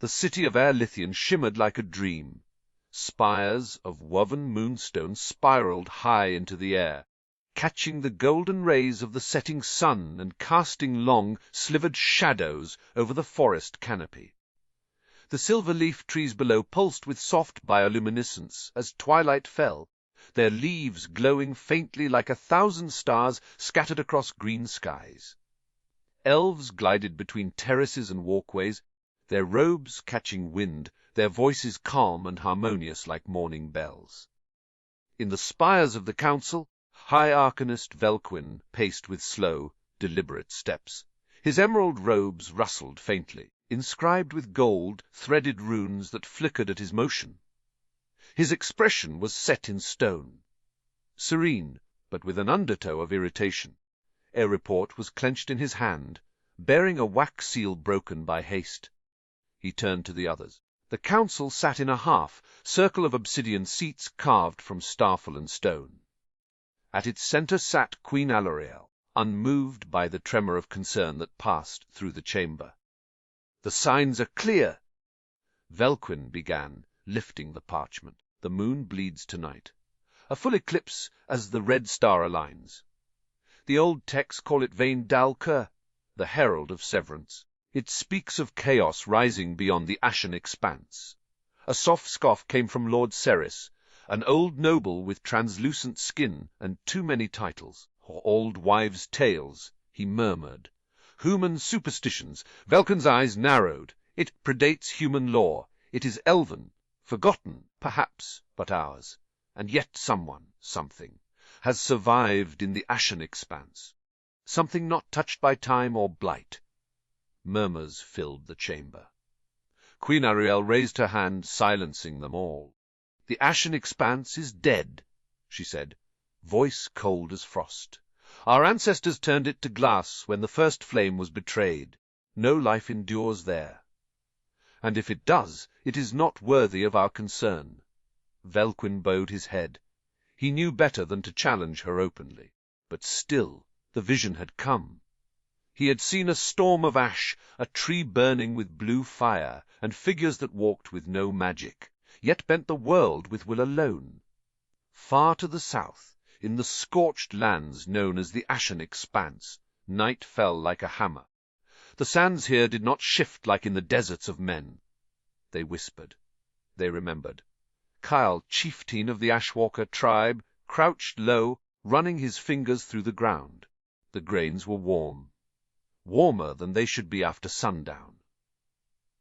The city of Air Lithian shimmered like a dream. Spires of woven moonstone spiraled high into the air, catching the golden rays of the setting sun and casting long, slivered shadows over the forest canopy. The silver leaf trees below pulsed with soft bioluminescence as twilight fell, their leaves glowing faintly like 1,000 stars scattered across green skies. Elves glided between terraces and walkways, their robes catching wind, their voices calm and harmonious like morning bells. In the spires of the council, High Arcanist Velquin paced with slow, deliberate steps. His emerald robes rustled faintly, inscribed with gold, threaded runes that flickered at his motion. His expression was set in stone, serene, but with an undertow of irritation. A report was clenched in his hand, bearing a wax seal broken by haste. He turned to the others. The council sat in a circle of obsidian seats carved from starfallen stone. At its center sat Queen Alarielle, unmoved by the tremor of concern that passed through the chamber. "The signs are clear," Velquin began, lifting the parchment. "The moon bleeds tonight. A full eclipse as the red star aligns. The old texts call it Vain Dalkur, the herald of severance. It speaks of chaos rising beyond the Ashen Expanse. A soft scoff came from Lord Ceres, an old noble with translucent skin and too many titles. Old wives' tales," he murmured. "Human superstitions." Velquin's eyes narrowed. "It predates human law. It is elven, forgotten, perhaps, but ours. And yet someone, something, has survived in the Ashen Expanse. Something not touched by time or blight." Murmurs filled the chamber. Queen Ariel raised her hand, silencing them all. "The Ashen Expanse is dead," she said, voice cold as frost. "Our ancestors turned it to glass when the first flame was betrayed. No life endures there. And if it does, it is not worthy of our concern." Velquin bowed his head. He knew better than to challenge her openly. But still, the vision had come. He had seen a storm of ash, a tree burning with blue fire, and figures that walked with no magic, yet bent the world with will alone. Far to the south, in the scorched lands known as the Ashen Expanse, night fell like a hammer. The sands here did not shift like in the deserts of men. They whispered. They remembered. Kyle, chieftain of the Ashwalker tribe, crouched low, running his fingers through the ground. The grains were warm. Warmer than they should be after sundown.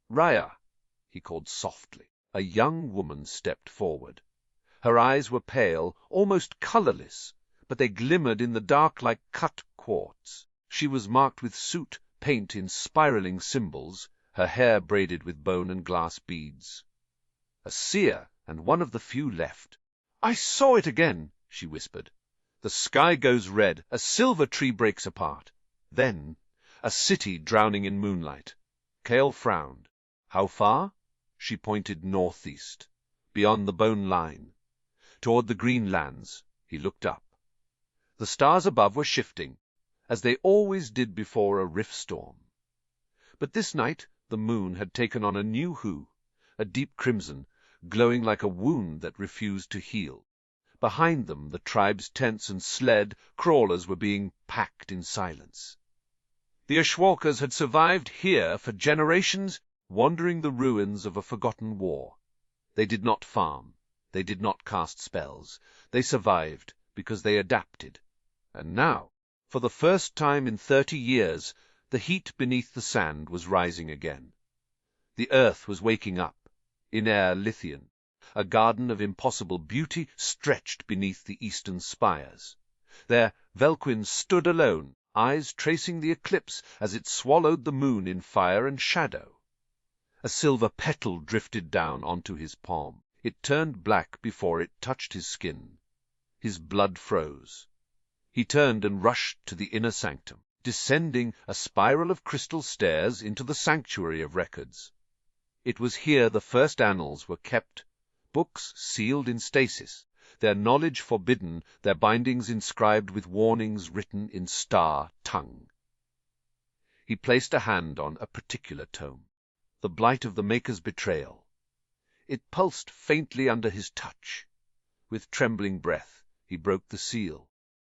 "Raya," he called softly. A young woman stepped forward. Her eyes were pale, almost colorless, but they glimmered in the dark like cut quartz. She was marked with soot, paint in spiraling symbols, her hair braided with bone and glass beads. A seer, and one of the few left. "I saw it again," she whispered. "The sky goes red, a silver tree breaks apart. Then a city drowning in moonlight." Kale frowned. "How far?" She pointed northeast, beyond the bone line, toward the green lands. He looked up. The stars above were shifting, as they always did before a rift storm. But this night the moon had taken on a new hue, a deep crimson, glowing like a wound that refused to heal. Behind them, the tribe's tents and sled crawlers were being packed in silence. The Ashwalkers had survived here for generations, wandering the ruins of a forgotten war. They did not farm. They did not cast spells. They survived because they adapted. And now, for the first time in 30 years, the heat beneath the sand was rising again. The earth was waking up. In Air Lithian, a garden of impossible beauty stretched beneath the eastern spires. There Velquin stood alone, eyes tracing the eclipse as it swallowed the moon in fire and shadow. A silver petal drifted down onto his palm. It turned black before it touched his skin. His blood froze. He turned and rushed to the inner sanctum, descending a spiral of crystal stairs into the sanctuary of records. It was here the first annals were kept, books sealed in stasis, their knowledge forbidden, their bindings inscribed with warnings written in star tongue. He placed a hand on a particular tome. the blight of the Maker's betrayal. It pulsed faintly under his touch. With trembling breath, he broke the seal.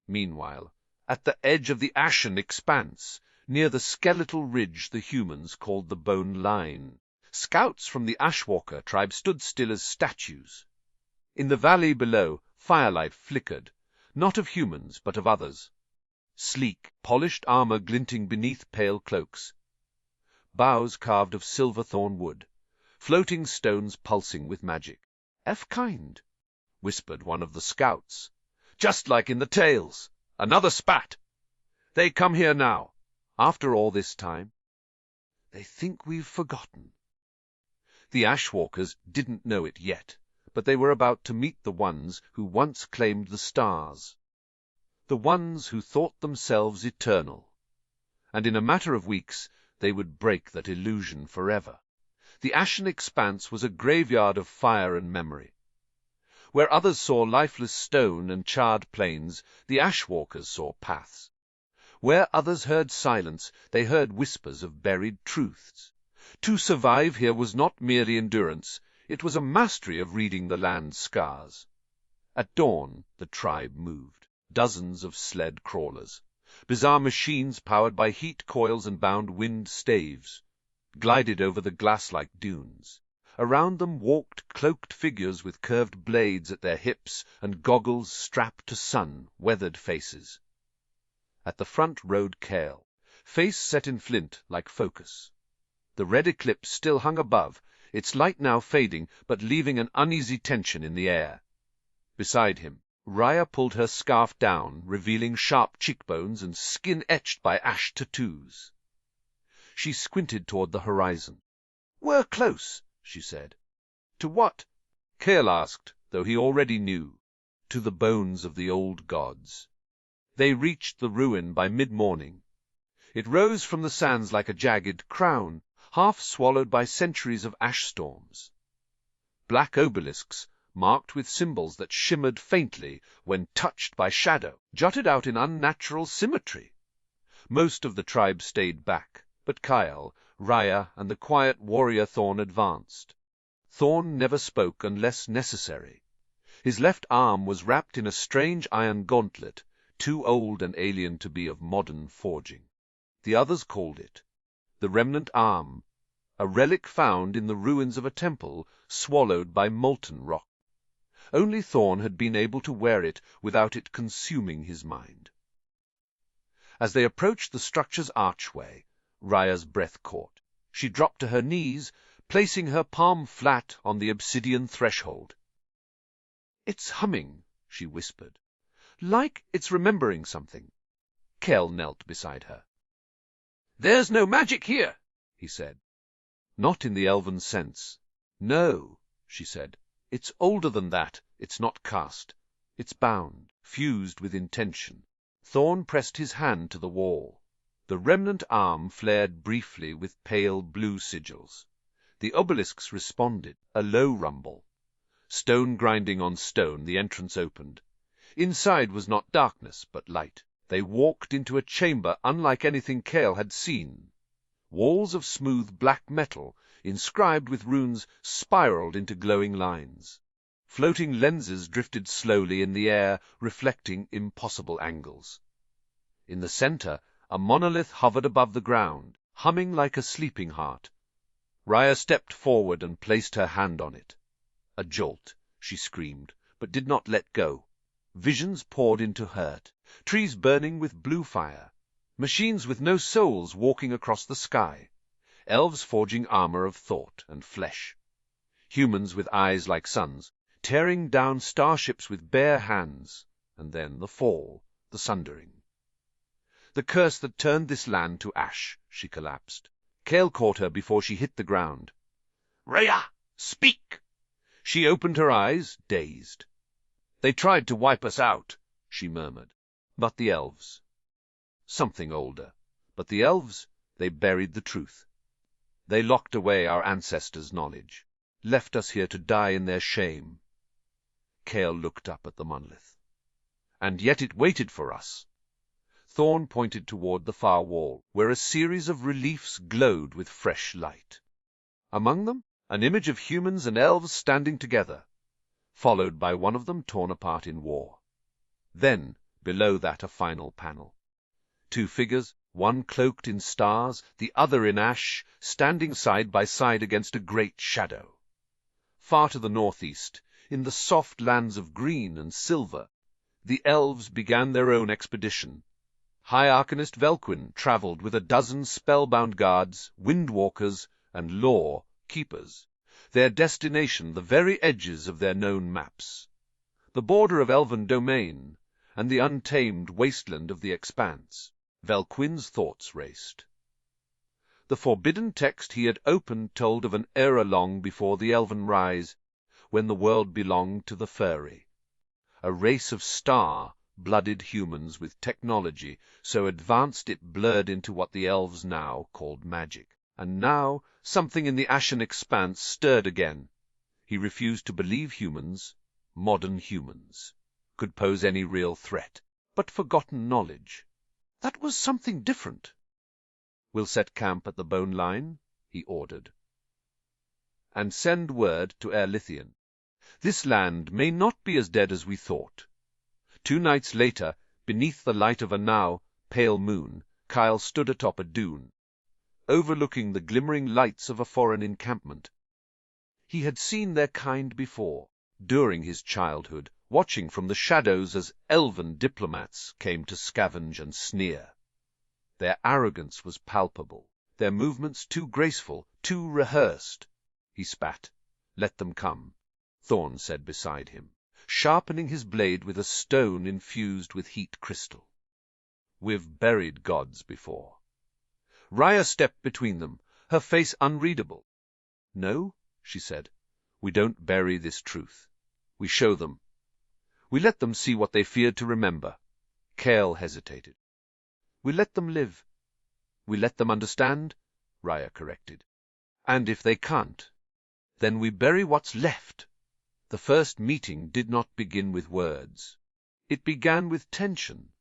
Meanwhile, at the edge of the Ashen Expanse, near the skeletal ridge the humans called the Bone Line, scouts from the Ashwalker tribe stood still as statues. In the valley below, firelight flickered, not of humans, but of others. Sleek, polished armor glinting beneath pale cloaks. Boughs carved of silver thorn wood, floating stones pulsing with magic. "F-kind," whispered one of the scouts. "Just like in the tales. Another spat. They come here now, after all this time. They think we've forgotten." The Ashwalkers didn't know it yet, but they were about to meet the ones who once claimed the stars. The ones who thought themselves eternal. And in a matter of weeks, they would break that illusion forever. The Ashen Expanse was a graveyard of fire and memory. Where others saw lifeless stone and charred plains, the Ashwalkers saw paths. Where others heard silence, they heard whispers of buried truths. To survive here was not merely endurance, it was a mastery of reading the land's scars. At dawn, the tribe moved. Dozens of sled crawlers, bizarre machines powered by heat coils and bound wind staves, glided over the glass-like dunes. Around them walked cloaked figures with curved blades at their hips and goggles strapped to sun-weathered faces. At the front rode Kale, face set in flint like focus. The red eclipse still hung above, its light now fading, but leaving an uneasy tension in the air. Beside him, Raya pulled her scarf down, revealing sharp cheekbones and skin etched by ash tattoos. She squinted toward the horizon. "We're close," she said. "To what?" Kale asked, though he already knew. To the bones of the old gods. They reached the ruin by mid-morning. It rose from the sands like a jagged crown, half swallowed by centuries of ash storms. Black obelisks, marked with symbols that shimmered faintly when touched by shadow, jutted out in unnatural symmetry. Most of the tribe stayed back, but Kyle, Raya, and the quiet warrior Thorn advanced. Thorn never spoke unless necessary. His left arm was wrapped in a strange iron gauntlet, too old and alien to be of modern forging. The others called it the remnant arm, a relic found in the ruins of a temple swallowed by molten rock. Only Thorn had been able to wear it without it consuming his mind. As they approached the structure's archway, Raya's breath caught. She dropped to her knees, placing her palm flat on the obsidian threshold. "It's humming," she whispered. "Like it's remembering something." Kel knelt beside her. "There's no magic here," he said. "Not in the elven sense." "No," she said. "It's older than that. It's not cast. It's bound, fused with intention." Thorn pressed his hand to the wall. The remnant arm flared briefly with pale blue sigils. The obelisks responded, a low rumble. Stone grinding on stone, the entrance opened. Inside was not darkness, but light. They walked into a chamber unlike anything Kale had seen. Walls of smooth black metal, inscribed with runes, spiraled into glowing lines. Floating lenses drifted slowly in the air, reflecting impossible angles. In the center, a monolith hovered above the ground, humming like a sleeping heart. Raya stepped forward and placed her hand on it. A jolt, she screamed, but did not let go. Visions poured into hurt, trees burning with blue fire, machines with no souls walking across the sky, elves forging armor of thought and flesh, humans with eyes like suns, tearing down starships with bare hands, and then the fall, the sundering. The curse that turned this land to ash, she collapsed. Kale caught her before she hit the ground. "Raya, speak!" She opened her eyes, dazed. "They tried to wipe us out," she murmured. "But the elves." Something older. But the elves, they buried the truth. They locked away our ancestors' knowledge, left us here to die in their shame. Kale looked up at the monolith. "And yet it waited for us." Thorn pointed toward the far wall, where a series of reliefs glowed with fresh light. Among them, an image of humans and elves standing together, followed by one of them torn apart in war. Then, below that, a final panel. Two figures, one cloaked in stars, the other in ash, standing side by side against a great shadow. Far to the northeast, in the soft lands of green and silver, the elves began their own expedition. High Arcanist Velquin travelled with a dozen spellbound guards, windwalkers, and law keepers, their destination the very edges of their known maps, the border of elven domain, and the untamed wasteland of the Expanse. Velquin's thoughts raced. The forbidden text he had opened told of an era long before the Elven Rise, when the world belonged to the furry, a race of star-blooded humans with technology so advanced it blurred into what the elves now called magic. And now something in the Ashen Expanse stirred again. He refused to believe humans, modern humans, could pose any real threat. But forgotten knowledge, that was something different. "We'll set camp at the bone line," he ordered, "and send word to Erlithian. This land may not be as dead as we thought." 2 nights later, beneath the light of a now pale moon, Kyle stood atop a dune, overlooking the glimmering lights of a foreign encampment. He had seen their kind before, during his childhood, watching from the shadows as elven diplomats came to scavenge and sneer. Their arrogance was palpable, their movements too graceful, too rehearsed. He spat. "Let them come," Thorn said beside him, sharpening his blade with a stone infused with heat crystal. "We've buried gods before." Raya stepped between them, her face unreadable. "No," she said, "we don't bury this truth. We show them. We let them see what they feared to remember." Kale hesitated. "We let them live. We let them understand," Raya corrected. "And if they can't, then we bury what's left." The first meeting did not begin with words. It began with tension,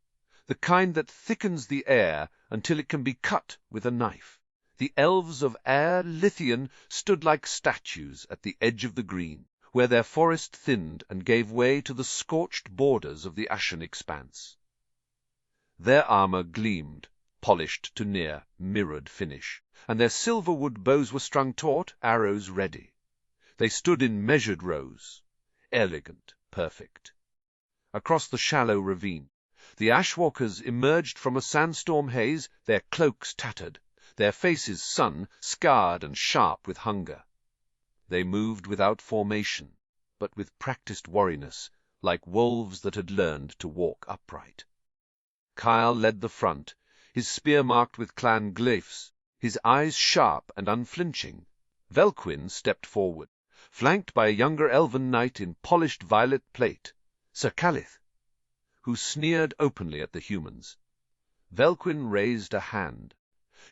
the kind that thickens the air until it can be cut with a knife. The elves of Erlithian stood like statues at the edge of the green, where their forest thinned and gave way to the scorched borders of the Ashen Expanse. Their armor gleamed, polished to near mirrored finish, and their silver-wood bows were strung taut, arrows ready. They stood in measured rows, elegant, perfect. Across the shallow ravine, the Ashwalkers emerged from a sandstorm haze, their cloaks tattered, their faces sun-scarred and sharp with hunger. They moved without formation, but with practiced wariness, like wolves that had learned to walk upright. Kyle led the front, his spear marked with clan glyphs, his eyes sharp and unflinching. Velquin stepped forward, flanked by a younger elven knight in polished violet plate, Sir Calith, who sneered openly at the humans. Velquin raised a hand.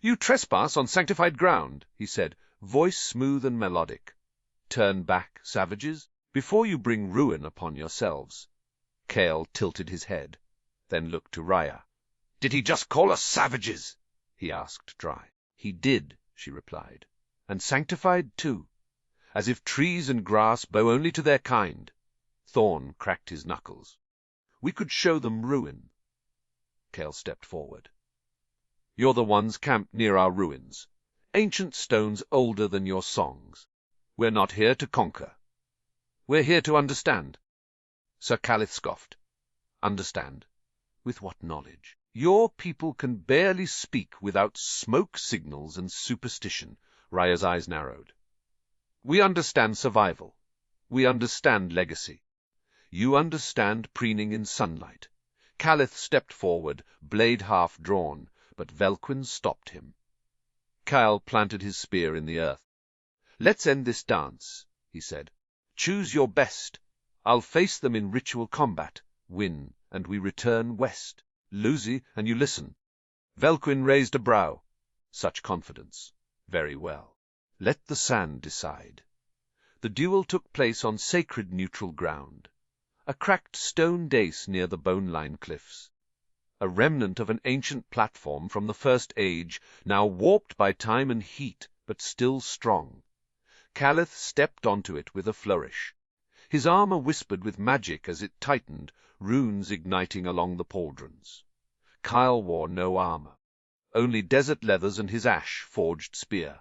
"You trespass on sanctified ground," he said, voice smooth and melodic. "Turn back, savages, before you bring ruin upon yourselves." Kale tilted his head, then looked to Raya. "Did he just call us savages?" he asked dry. "He did," she replied, "and sanctified too, as if trees and grass bow only to their kind." Thorn cracked his knuckles. "We could show them ruin." Kale stepped forward. "You're the ones camped near our ruins, ancient stones older than your songs. We're not here to conquer. We're here to understand." Sir Calith scoffed. "Understand? With what knowledge? Your people can barely speak without smoke signals and superstition." Raya's eyes narrowed. "We understand survival. We understand legacy. You understand preening in sunlight." Calith stepped forward, blade half drawn, but Velquin stopped him. Kyle planted his spear in the earth. "Let's end this dance," he said. "Choose your best. I'll face them in ritual combat. Win, and we return west. Losey, and you listen." Velquin raised a brow. Such confidence. Very well. Let the sand decide. The duel took place on sacred neutral ground, a cracked stone dais near the bone-line cliffs, a remnant of an ancient platform from the First Age, now warped by time and heat, but still strong. Calith stepped onto it with a flourish. His armor whispered with magic as it tightened, runes igniting along the pauldrons. Kyle wore no armor, only desert leathers and his ash-forged spear.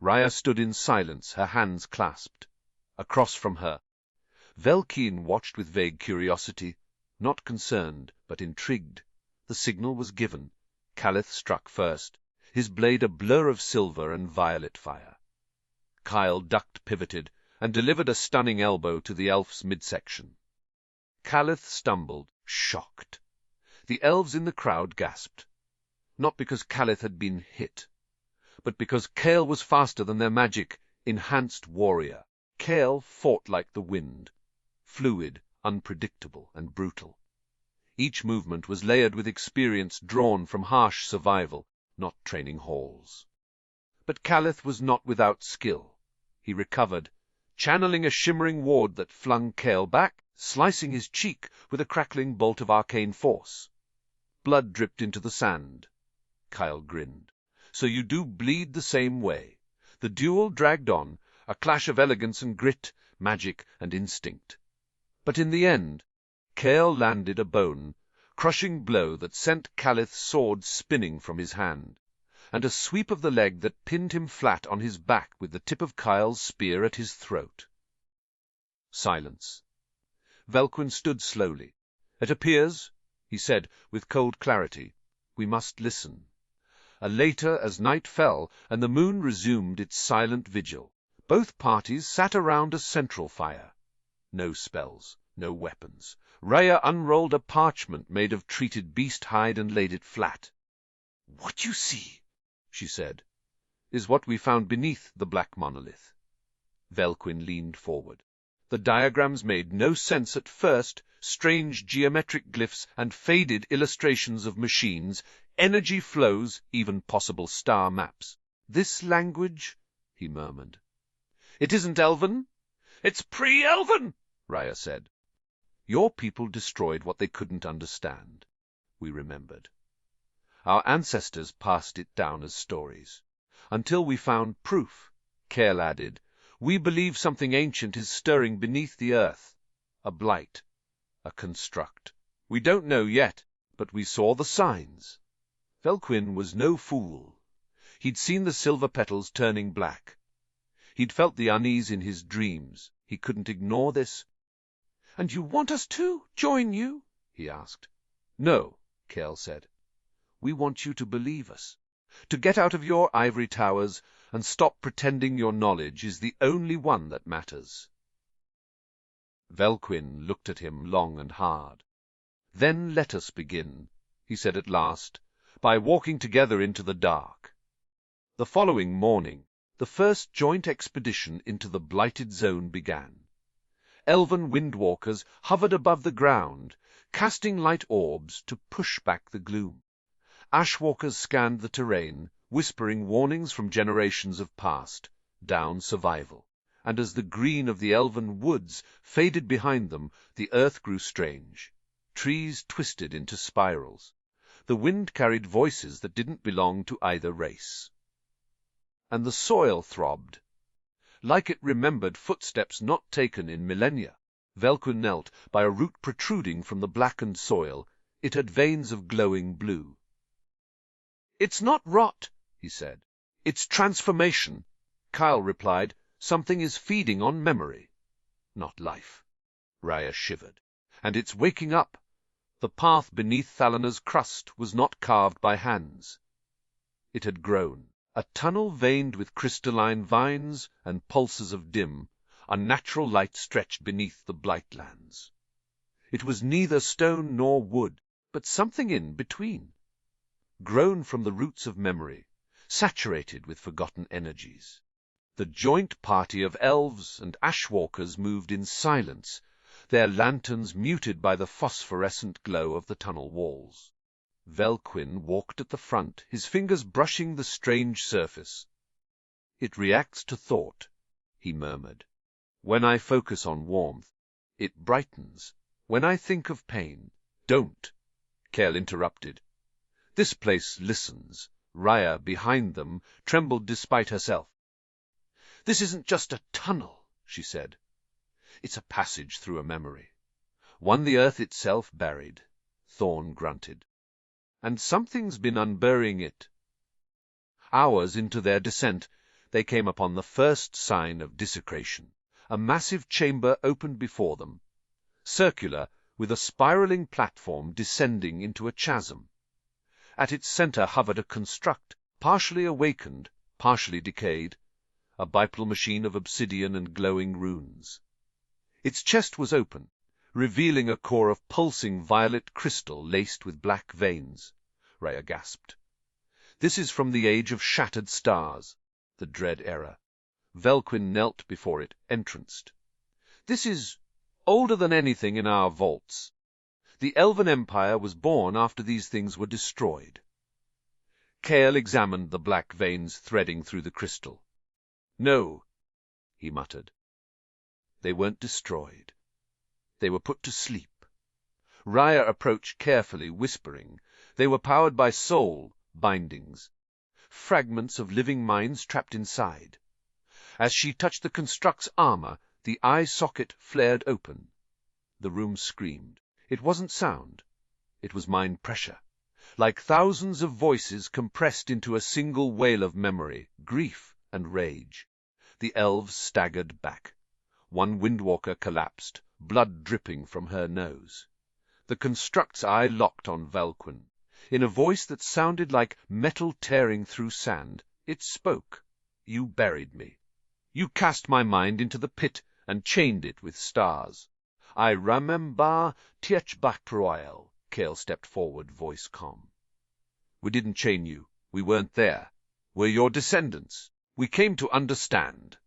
Raya stood in silence, her hands clasped. Across from her, Velkyn watched with vague curiosity, not concerned, but intrigued. The signal was given. Calith struck first, his blade a blur of silver and violet fire. Kyle ducked, pivoted, and delivered a stunning elbow to the elf's midsection. Calith stumbled, shocked. The elves in the crowd gasped, not because Calith had been hit, but because Kael was faster than their magic, enhanced warrior. Kael fought like the wind, fluid, unpredictable, and brutal. Each movement was layered with experience drawn from harsh survival, not training halls. But Calith was not without skill. He recovered, channeling a shimmering ward that flung Kael back, slicing his cheek with a crackling bolt of arcane force. Blood dripped into the sand. Kyle grinned. So you do bleed the same way. The duel dragged on, a clash of elegance and grit, magic and instinct. But in the end, Kael landed a bone-crushing blow that sent Calith's sword spinning from his hand, and a sweep of the leg that pinned him flat on his back with the tip of Kyle's spear at his throat. Silence. Velkyn stood slowly. "It appears," he said with cold clarity, "we must listen." Later, as night fell and the moon resumed its silent vigil, both parties sat around a central fire. No spells, no weapons. Raya unrolled a parchment made of treated beast hide and laid it flat. "What you see," she said, "is what we found beneath the black monolith." Velkyn leaned forward. The diagrams made no sense at first, strange geometric glyphs and faded illustrations of machines, energy flows, even possible star maps. "This language?" he murmured. "It isn't Elven." "It's pre-Elven," Raya said. "Your people destroyed what they couldn't understand," we remembered. Our ancestors passed it down as stories. Until we found proof, Kael added, we believe something ancient is stirring beneath the earth. A blight, a construct. We don't know yet, but we saw the signs. Velkyn was no fool. He'd seen the silver petals turning black. He'd felt the unease in his dreams. He couldn't ignore this. "And you want us to join you?" he asked. "No," Kael said. "We want you to believe us, to get out of your ivory towers and stop pretending your knowledge is the only one that matters." Velkyn looked at him long and hard. "Then let us begin," he said at last, "by walking together into the dark." The following morning, the first joint expedition into the blighted zone began. Elven windwalkers hovered above the ground, casting light orbs to push back the gloom. Ashwalkers scanned the terrain, whispering warnings from generations of past, down survival. And as the green of the elven woods faded behind them, the earth grew strange. Trees twisted into spirals. The wind carried voices that didn't belong to either race. And the soil throbbed, like it remembered footsteps not taken in millennia. Velkyn knelt by a root protruding from the blackened soil. It had veins of glowing blue. "It's not rot," he said. "It's transformation." Kyle replied, "Something is feeding on memory." "Not life." Raya shivered. "And it's waking up. The path beneath Thalanor's crust was not carved by hands. It had grown. A tunnel veined with crystalline vines and pulses of dim, unnatural light stretched beneath the Blightlands. It was neither stone nor wood, but something in between, grown from the roots of memory, saturated with forgotten energies. The joint party of elves and ashwalkers moved in silence, their lanterns muted by the phosphorescent glow of the tunnel walls. Velkyn walked at the front, his fingers brushing the strange surface. "It reacts to thought," he murmured. "When I focus on warmth, it brightens. When I think of pain—" "Don't," Kael interrupted. "This place listens." Raya, behind them, trembled despite herself. "This isn't just a tunnel," she said. "It's a passage through a memory. One the earth itself buried," Thorn grunted. "And something's been unburying it." Hours into their descent, they came upon the first sign of desecration. A massive chamber opened before them, circular, with a spiraling platform descending into a chasm. At its center hovered a construct, partially awakened, partially decayed, a bipedal machine of obsidian and glowing runes. Its chest was open, revealing a core of pulsing violet crystal laced with black veins. Rhea gasped. "This is from the age of shattered stars," the dread era. Velquin knelt before it, entranced. "This is older than anything in our vaults. The Elven Empire was born after these things were destroyed." Kael examined the black veins threading through the crystal. "No," he muttered. "They weren't destroyed. They were put to sleep." Rhea approached carefully, whispering. They were powered by soul bindings, fragments of living minds trapped inside. As she touched the construct's armor, the eye socket flared open. The room screamed. It wasn't sound. It was mind pressure, like thousands of voices compressed into a single wail of memory, grief, and rage. The elves staggered back. One windwalker collapsed, blood dripping from her nose. The construct's eye locked on Velquin. In a voice that sounded like metal tearing through sand, it spoke. "You buried me. You cast my mind into the pit and chained it with stars. I remember Tiechbachproel." Kael stepped forward, voice calm. "We didn't chain you. We weren't there. We're your descendants. We came to understand."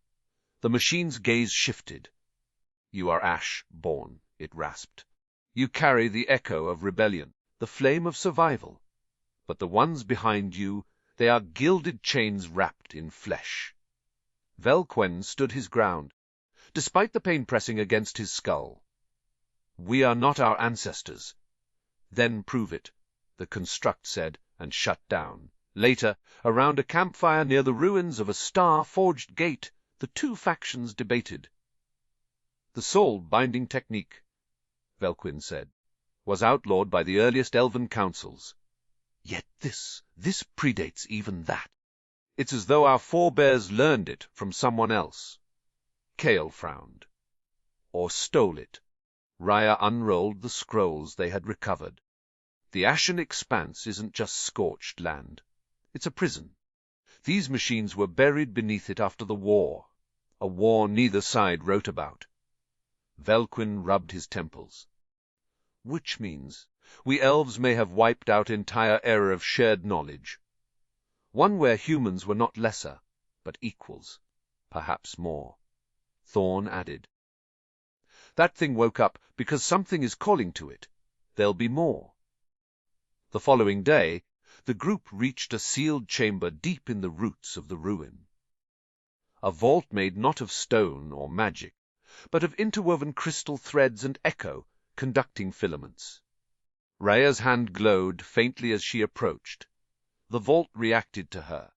The machine's gaze shifted. "You are ash-born," it rasped. "You carry the echo of rebellion, the flame of survival. But the ones behind you, they are gilded chains wrapped in flesh." Velquin stood his ground, despite the pain pressing against his skull. "We are not our ancestors." "Then prove it," the construct said, and shut down. Later, around a campfire near the ruins of a star-forged gate, the two factions debated. "The soul-binding technique," Velquin said, "was outlawed by the earliest elven councils. Yet this predates even that. It's as though our forebears learned it from someone else." Kael frowned. "Or stole it." Rhea unrolled the scrolls they had recovered. "The Ashen Expanse isn't just scorched land. It's a prison. These machines were buried beneath it after the war, a war neither side wrote about." Velquin rubbed his temples. "Which means we elves may have wiped out entire era of shared knowledge. One where humans were not lesser, but equals, perhaps more." Thorn added. "That thing woke up because something is calling to it. There'll be more." The following day, the group reached a sealed chamber deep in the roots of the ruin. A vault made not of stone or magic, but of interwoven crystal threads and echo, conducting filaments. Rhea's hand glowed faintly as she approached. The vault reacted to her.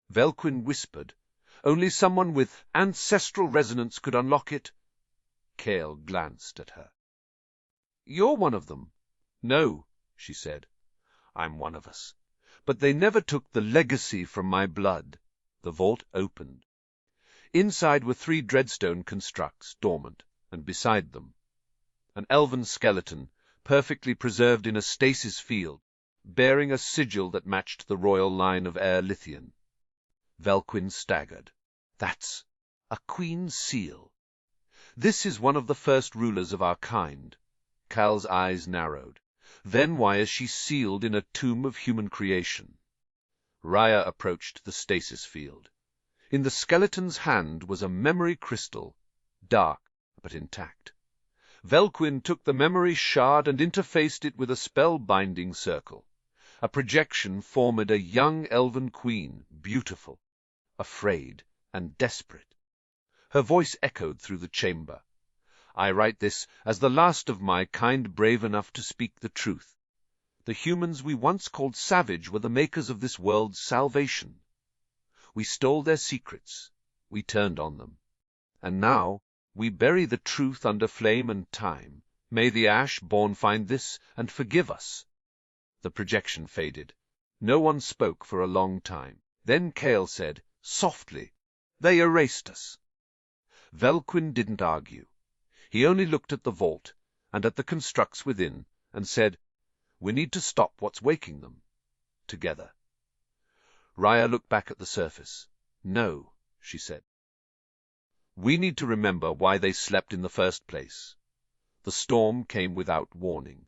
Velquin whispered, "Only someone with ancestral resonance could unlock it." Kael glanced at her. "You're one of them." "No," she said. "I'm one of us. But they never took the legacy from my blood." The vault opened. Inside were 3 dreadstone constructs, dormant, and beside them an elven skeleton, perfectly preserved in a stasis field, bearing a sigil that matched the royal line of Air Lithian. Velquin staggered. "That's a queen's seal. This is one of the first rulers of our kind." Kael's eyes narrowed. "Then why is she sealed in a tomb of human creation?" Rhea approached the stasis field. In the skeleton's hand was a memory crystal, dark but intact. Velquin took the memory shard and interfaced it with a spell-binding circle. A projection formed a young elven queen, beautiful, afraid, and desperate. Her voice echoed through the chamber. "I write this as the last of my kind brave enough to speak the truth. The humans we once called savage were the makers of this world's salvation. We stole their secrets. We turned on them. And now we bury the truth under flame and time. May the Ash-born find this and forgive us. The projection faded. No one spoke for a long time. Then Cale said, softly, "They erased us." Velquin didn't argue. He only looked at the vault and at the constructs within and said, "We need to stop what's waking them. Together." Raya looked back at the surface. "No," she said. "We need to remember why they slept in the first place." The storm came without warning.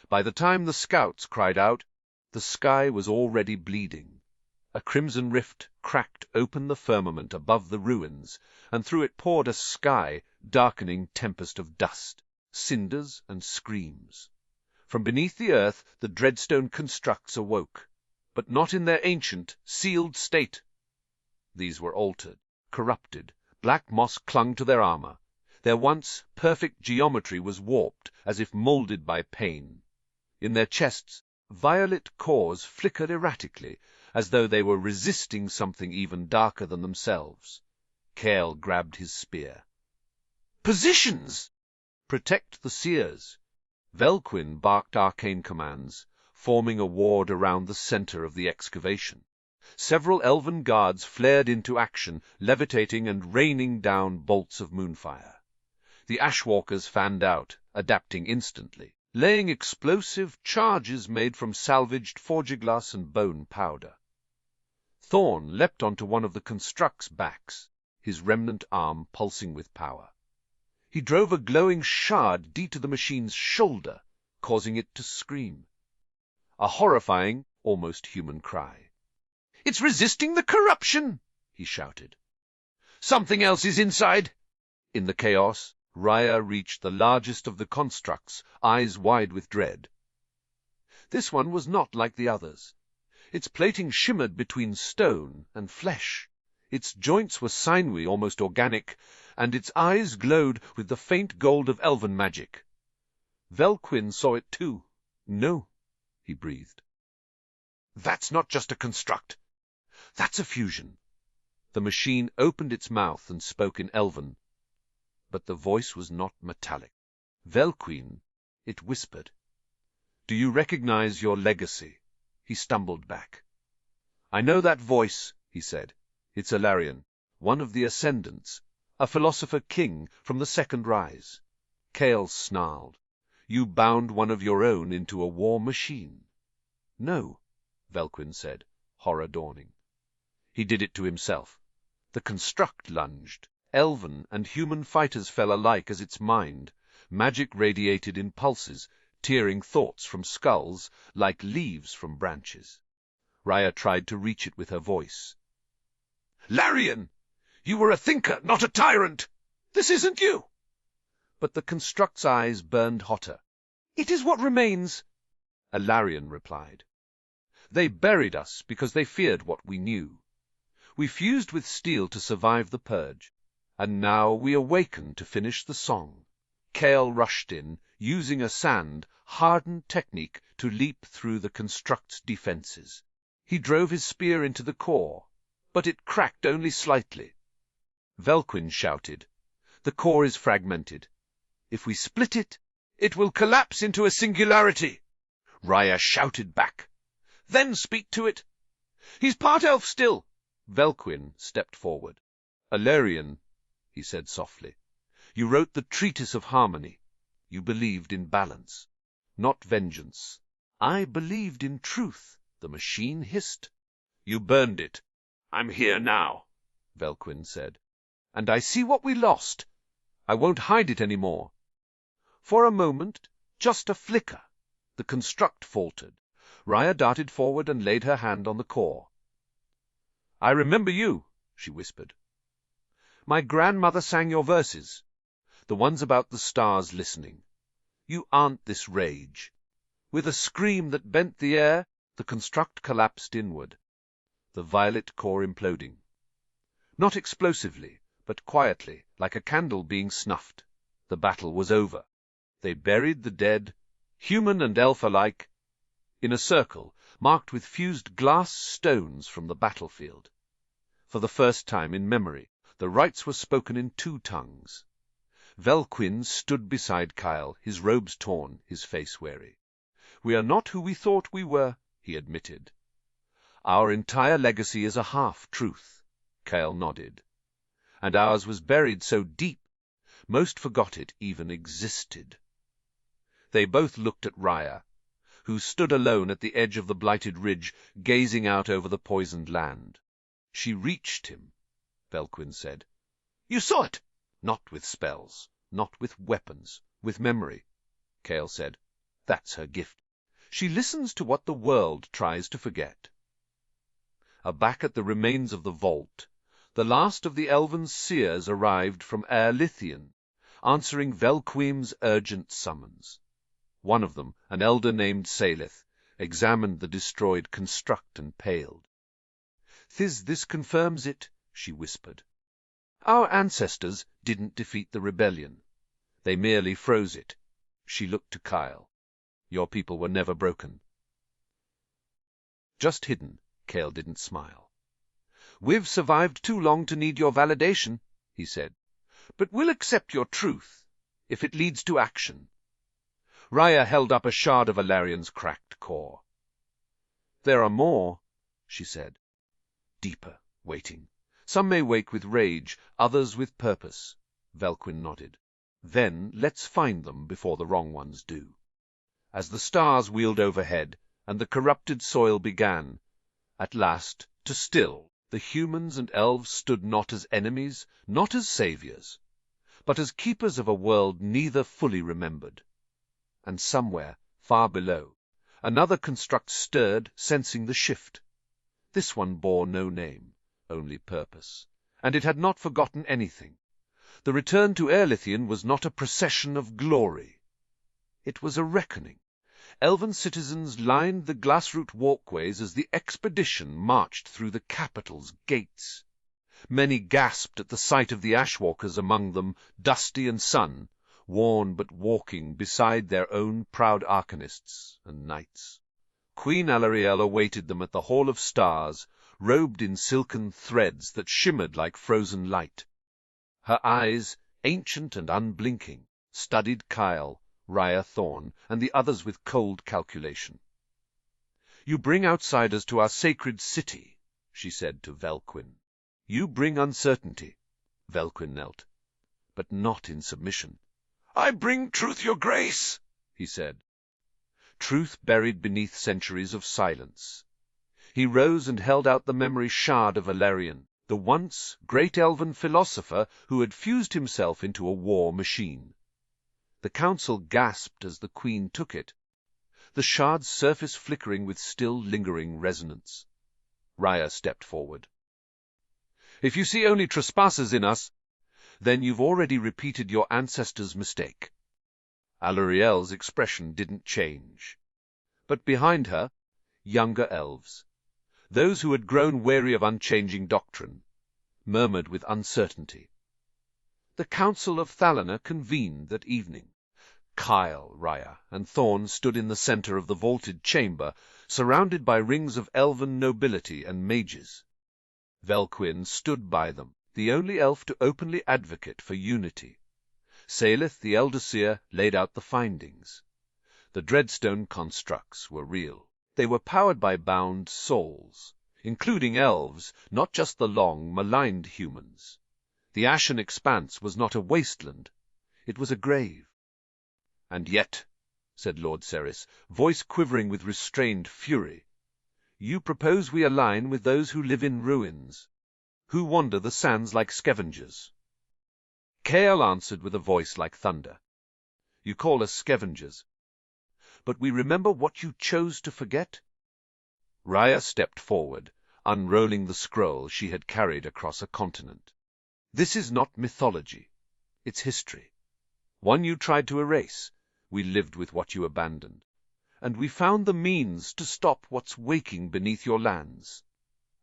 By the time the scouts cried out, the sky was already bleeding. A crimson rift cracked open the firmament above the ruins, and through it poured a sky, darkening tempest of dust, cinders, and screams. From beneath the earth the dreadstone constructs awoke, but not in their ancient, sealed state. These were altered, corrupted. Black moss clung to their armor. Their once perfect geometry was warped, as if molded by pain. In their chests, violet cores flickered erratically, as though they were resisting something even darker than themselves. Cale grabbed his spear. "Positions!" "Protect the seers." Velquin barked arcane commands, forming a ward around the center of the excavation. Several elven guards flared into action, levitating and raining down bolts of moonfire. The Ashwalkers fanned out, adapting instantly, laying explosive charges made from salvaged forgiglass and bone powder. Thorn leapt onto one of the constructs' backs, his remnant arm pulsing with power. He drove a glowing shard deep to the machine's shoulder, causing it to scream. A horrifying, almost human cry. "It's resisting the corruption!" he shouted. "Something else is inside!" In the chaos, Raya reached the largest of the constructs, eyes wide with dread. This one was not like the others. Its plating shimmered between stone and flesh. Its joints were sinewy, almost organic, and its eyes glowed with the faint gold of elven magic. Velquin saw it too. "No," he breathed. "That's not just a construct. That's a fusion." The machine opened its mouth and spoke in Elven, but the voice was not metallic. "Velquin," it whispered, "do you recognize your legacy?" He stumbled back. "I know that voice," he said. "It's Alarion, one of the Ascendants, a philosopher king from the Second Rise." Cale snarled. "You bound one of your own into a war machine." "No," Velquin said, horror dawning. "He did it to himself." The construct lunged. Elven and human fighters fell alike as its mind. Magic radiated in pulses, tearing thoughts from skulls like leaves from branches. Raya tried to reach it with her voice. "Larian! You were a thinker, not a tyrant! This isn't you!" But the construct's eyes burned hotter. "It is what remains," Alarion replied. "They buried us because they feared what we knew. We fused with steel to survive the purge, and now we awaken to finish the song." Cale rushed in, using a sand, hardened technique to leap through the construct's defenses. He drove his spear into the core, but it cracked only slightly. Velquin shouted, "The core is fragmented. If we split it, it will collapse into a singularity." Raya shouted back, "Then speak to it. He's part elf still." Velquin stepped forward. "Alarion," he said softly, "you wrote the Treatise of Harmony. You believed in balance, not vengeance." "I believed in truth," the machine hissed. "You burned it." "I'm here now," Velquin said. "And I see what we lost. I won't hide it any more." For a moment, just a flicker, the construct faltered. Raya darted forward and laid her hand on the core. "I remember you," she whispered. "My grandmother sang your verses, the ones about the stars listening. You aren't this rage." With a scream that bent the air, the construct collapsed inward, the violet core imploding. Not explosively, but quietly, like a candle being snuffed. The battle was over. They buried the dead, human and elf alike, in a circle marked with fused glass stones from the battlefield. For the first time in memory, The rites were spoken in two tongues. Velquin stood beside Kyle, his robes torn, his face weary. "We are not who we thought we were," he admitted. "Our entire legacy is a half-truth," Kyle nodded. "And ours was buried so deep, most forgot it even existed." They both looked at Raya, who stood alone at the edge of the blighted ridge, gazing out over the poisoned land. "She reached him," Velquin said. "You saw it?" "Not with spells, not with weapons, with memory," Kale said. "That's her gift. She listens to what the world tries to forget." Aback at the remains of the vault, the last of the elven seers arrived from Aerlithian, answering Velquim's urgent summons. One of them, an elder named Saleth, examined the destroyed construct and paled. This confirms it," she whispered. "Our ancestors didn't defeat the rebellion. They merely froze it." She looked to Kyle. "Your people were never broken." "Just hidden." Kale didn't smile. "We've survived too long to need your validation," he said. "But we'll accept your truth, if it leads to action." Raya held up a shard of Alarion's cracked core. "There are more," she said. "Deeper, waiting. Some may wake with rage, others with purpose." Velquin nodded. "Then let's find them before the wrong ones do." As the stars wheeled overhead, and the corrupted soil began, at last, to still, the humans and elves stood not as enemies, not as saviors, but as keepers of a world neither fully remembered. And somewhere, far below, another construct stirred, sensing the shift. This one bore no name, only purpose, and it had not forgotten anything. The return to Aerlithian was not a procession of glory. It was a reckoning. Elven citizens lined the glassroot walkways as the expedition marched through the capital's gates. Many gasped at the sight of the Ashwalkers among them, dusty and sun, worn but walking beside their own proud arcanists and knights. Queen Alarielle awaited them at the Hall of Stars, robed in silken threads that shimmered like frozen light. Her eyes, ancient and unblinking, studied Kyle, Raya Thorn, and the others with cold calculation. "You bring outsiders to our sacred city," she said to Velquin. "You bring uncertainty." Velquin knelt, but not in submission. "I bring truth, your grace," he said. Truth buried beneath centuries of silence. He rose and held out the memory shard of Valerian, the once great elven philosopher who had fused himself into a war machine. The council gasped as the queen took it, the shard's surface flickering with still lingering resonance. Raya stepped forward. "If you see only trespassers in us, then you've already repeated your ancestors' mistake." Alarielle's expression didn't change. But behind her, younger elves, those who had grown weary of unchanging doctrine, murmured with uncertainty. The Council of Thalanor convened that evening. Kyle, Raya, and Thorn stood in the center of the vaulted chamber, surrounded by rings of elven nobility and mages. Velquin stood by them, the only elf to openly advocate for unity. Saleth, the elder seer, laid out the findings. The dreadstone constructs were real. They were powered by bound souls, including elves, not just the long, maligned humans. The Ashen Expanse was not a wasteland. It was a grave. "And yet," said Lord Ceres, voice quivering with restrained fury, "you propose we align with those who live in ruins, who wander the sands like scavengers." Kael answered with a voice like thunder. "You call us scavengers, but we remember what you chose to forget." Raya stepped forward, unrolling the scroll she had carried across a continent. "This is not mythology. It's history. One you tried to erase. We lived with what you abandoned. And we found the means to stop what's waking beneath your lands."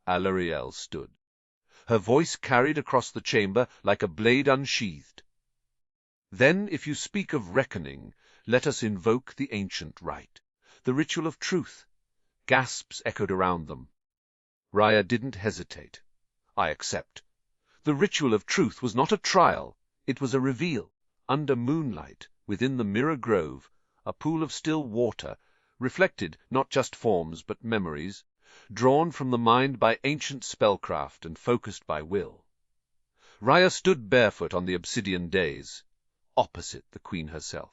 Alarielle stood. Her voice carried across the chamber like a blade unsheathed. "Then, if you speak of reckoning, let us invoke the ancient rite, the ritual of truth." Gasps echoed around them. Raya didn't hesitate. "I accept. The ritual of truth was not a trial, it was a reveal. Under moonlight, within the mirror grove, a pool of still water, reflected not just forms but memories, drawn from the mind by ancient spellcraft and focused by will. Raya stood barefoot on the obsidian dais, opposite the queen herself.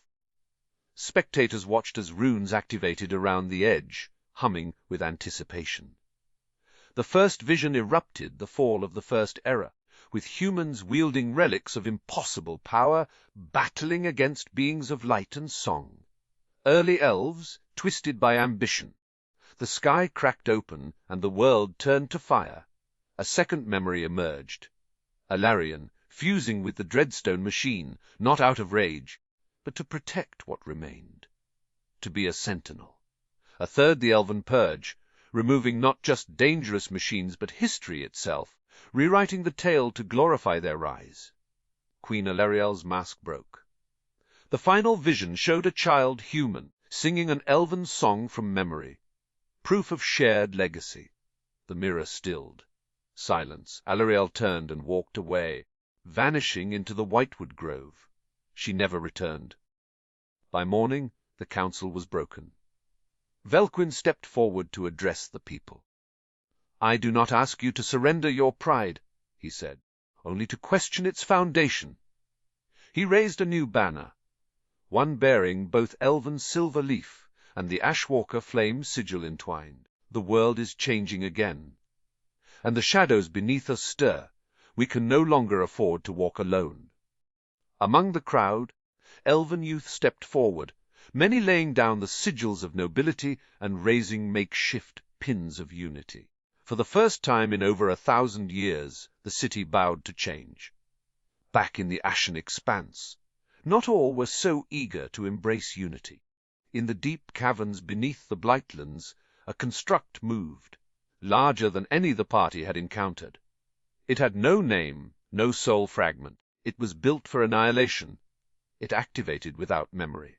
Spectators watched as runes activated around the edge, humming with anticipation. The first vision erupted the fall of the first era, with humans wielding relics of impossible power, battling against beings of light and song. Early elves, twisted by ambition. The sky cracked open, and the world turned to fire. A second memory emerged. Alarion, fusing with the Dreadstone machine, not out of rage, but to protect what remained. To be a sentinel. A third, the Elven Purge, removing not just dangerous machines but history itself, rewriting the tale to glorify their rise. Queen Alariel's mask broke. The final vision showed a child human, singing an elven song from memory. Proof of shared legacy. The mirror stilled. Silence. Alariel turned and walked away, vanishing into the whitewood grove. She never returned. By morning, the council was broken. Velquin stepped forward to address the people. "I do not ask you to surrender your pride," he said, "only to question its foundation." He raised a new banner, one bearing both elven silver leaf and the Ashwalker flame sigil entwined. The world is changing again, and the shadows beneath us stir. We can no longer afford to walk alone. Among the crowd, elven youth stepped forward, many laying down the sigils of nobility and raising makeshift pins of unity. For the first time in over 1,000 years, the city bowed to change. Back in the Ashen Expanse, not all were so eager to embrace unity. In the deep caverns beneath the Blightlands, a construct moved, larger than any the party had encountered. It had no name, no soul fragment. It was built for annihilation. It activated without memory.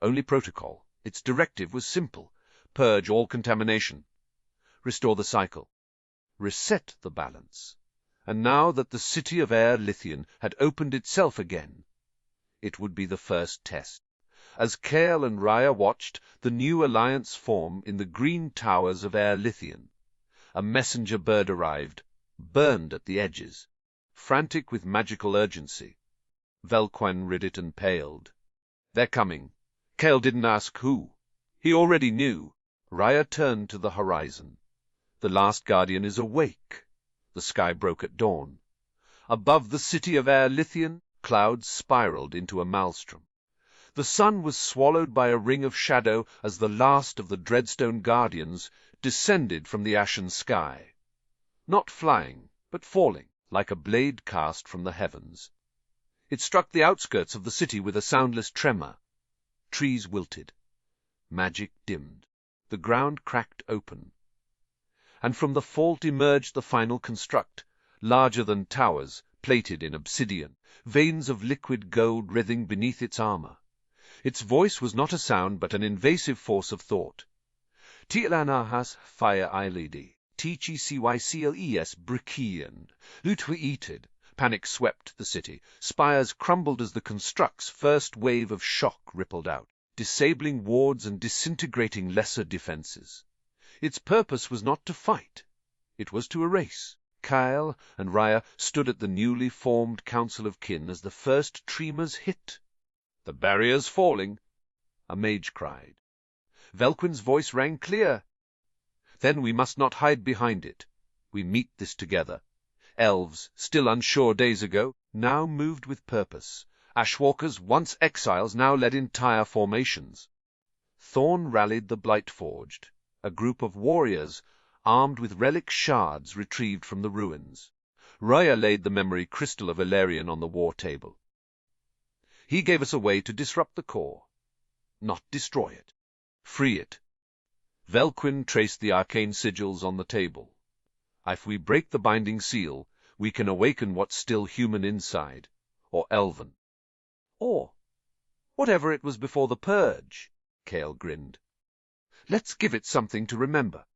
Only protocol. Its directive was simple: purge all contamination, restore the cycle, reset the balance. And now that the city of Air Lithian had opened itself again, it would be the first test. As Kael and Raya watched the new alliance form in the green towers of Air Lithian, a messenger bird arrived, burned at the edges, frantic with magical urgency. Velquin read it and paled. "They're coming." Kael didn't ask who. He already knew. Raya turned to the horizon. The last guardian is awake. The sky broke at dawn. Above the city of Air Lithian, clouds spiraled into a maelstrom. The sun was swallowed by a ring of shadow as the last of the Dreadstone guardians descended from the ashen sky. Not flying, but falling, like a blade cast from the heavens. It struck the outskirts of the city with a soundless tremor. Trees wilted. Magic dimmed. The ground cracked open. And from the fault emerged the final construct, larger than towers, plated in obsidian, veins of liquid gold writhing beneath its armor. Its voice was not a sound, but an invasive force of thought. Thalanor fire eilidi, tccycles brikian, lutweated. Panic swept the city. Spires crumbled as the construct's first wave of shock rippled out, disabling wards and disintegrating lesser defenses. Its purpose was not to fight. It was to erase. Kael and Raya stood at the newly formed Council of Kin as the first tremors hit. "The barrier's falling," a mage cried. Velquin's voice rang clear. "Then we must not hide behind it. We meet this together." Elves, still unsure days ago, now moved with purpose. Ashwalkers, once exiles, now led entire formations. Thorn rallied the Blightforged, a group of warriors armed with relic shards retrieved from the ruins. Raya laid the memory crystal of Ilarion on the war table. He gave us a way to disrupt the core, not destroy it, free it. Velquin traced the arcane sigils on the table. If we break the binding seal, we can awaken what's still human inside, or elven. Or whatever it was before the purge, Kael grinned. Let's give it something to remember.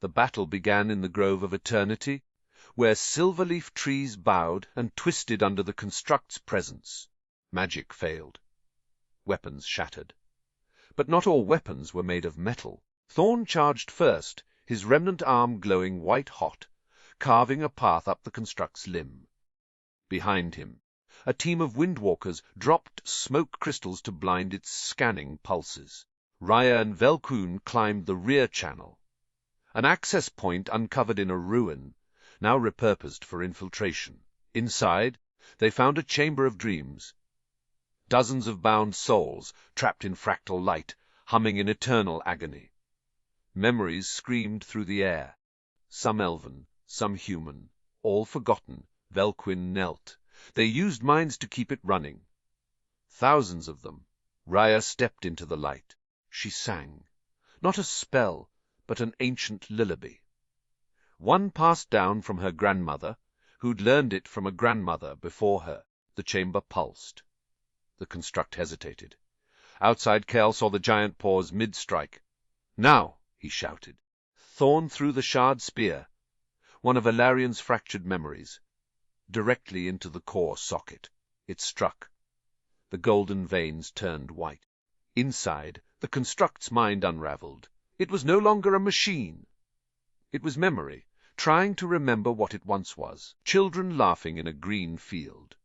The battle began in the Grove of Eternity. where silver-leaf trees bowed and twisted under the construct's presence. Magic failed. Weapons shattered. But not all weapons were made of metal. Thorn charged first, his remnant arm glowing white-hot, carving a path up the construct's limb. Behind him, a team of windwalkers dropped smoke crystals to blind its scanning pulses. Raya and Velquin climbed the rear channel, an access point uncovered in a ruin, now repurposed for infiltration. Inside, they found a chamber of dreams. Dozens of bound souls, trapped in fractal light, humming in eternal agony. Memories screamed through the air. Some elven, some human, all forgotten. Velquin knelt. They used minds to keep it running. Thousands of them. Raya stepped into the light. She sang. Not a spell, but an ancient lullaby. One passed down from her grandmother, who'd learned it from a grandmother before her. The chamber pulsed. The construct hesitated. Outside, Kel saw the giant pause mid-strike. "Now!" he shouted. Thorn threw the shard spear, one of Alarion's fractured memories, directly into the core socket. It struck. The golden veins turned white. Inside, the construct's mind unraveled. It was no longer a machine. It was memory, trying to remember what it once was. Children laughing in a green field.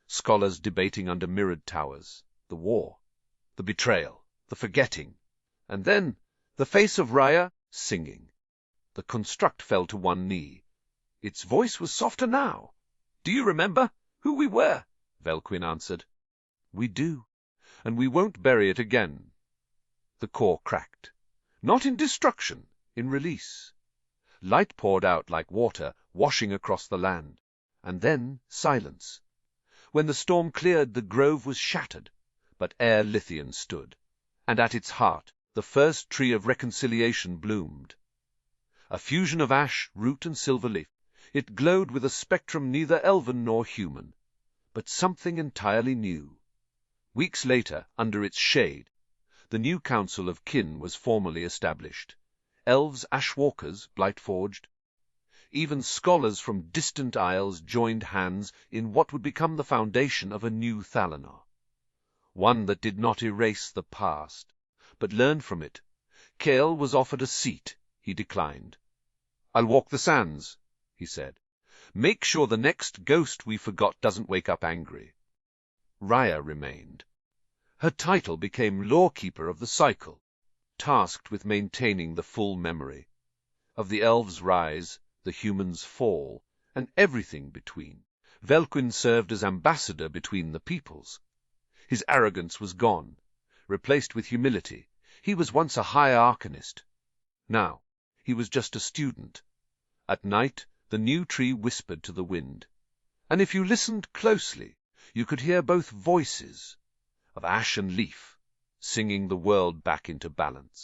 Scholars debating under mirrored towers. The war. The betrayal. The forgetting. And then, the face of Raya, singing. The construct fell to one knee. Its voice was softer now. "Do you remember who we were?" Velquin answered. "We do, and we won't bury it again." The core cracked. Not in destruction, in release. Light poured out like water, washing across the land. And then silence. When the storm cleared, the grove was shattered, but Air Lithian stood, and at its heart the first tree of reconciliation bloomed. A fusion of ash, root, and silver leaf. It glowed with a spectrum neither elven nor human, but something entirely new. Weeks later, under its shade, the new council of kin was formally established. Elves, Ashwalkers, Blightforged. Even scholars from distant isles joined hands in what would become the foundation of a new Thalanor. One that did not erase the past, but learned from it. Kael was offered a seat. He declined. "I'll walk the sands," he said. "Make sure the next ghost we forgot doesn't wake up angry." Raya remained. Her title became Lawkeeper of the Cycle, tasked with maintaining the full memory of the elves' rise, the humans' fall, and everything between. Velquin served as ambassador between the peoples. His arrogance was gone, replaced with humility. He was once a high arcanist. Now he was just a student. At night, the new tree whispered to the wind, and if you listened closely, you could hear both voices of ash and leaf, singing the world back into balance.